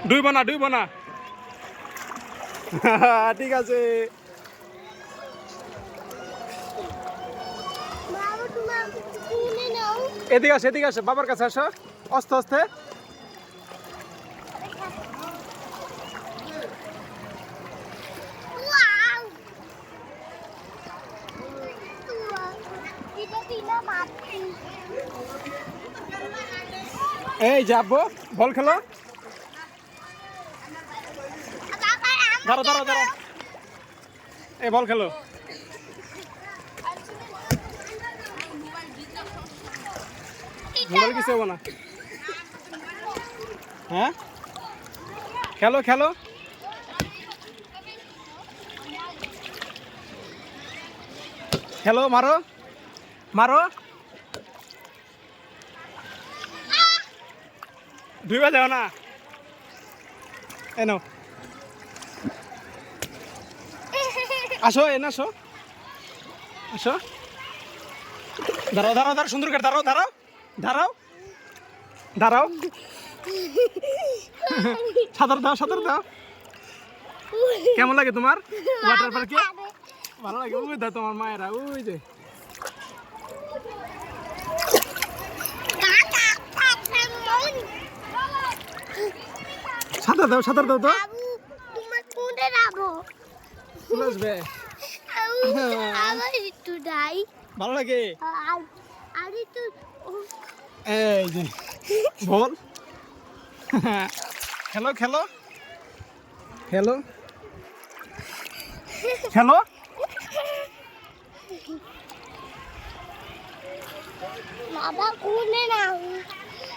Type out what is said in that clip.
ডুইব না ঠিক আছে। এদিকে আসো বাবার কাছে আসো আস্তে আস্তে। এই যাবো বল খেলো। দাঁড়াও এই বল খেলো। মোবাইল কিছু হবো না। হ্যাঁ খেলো মারো ধুইবা যাও না। এনো আসো আসো দাঁড়াও সুন্দর করে দাঁড়াও সাঁতার দাও। কেমন লাগে তোমার ওয়াটার পার্কে? ভালো লাগে। ওই দাও তোমার মায়েরা ওই যে সাঁতার দাও তো আসবে। ভালো লাগে। এই যে বল খেলো বাবা কোনে না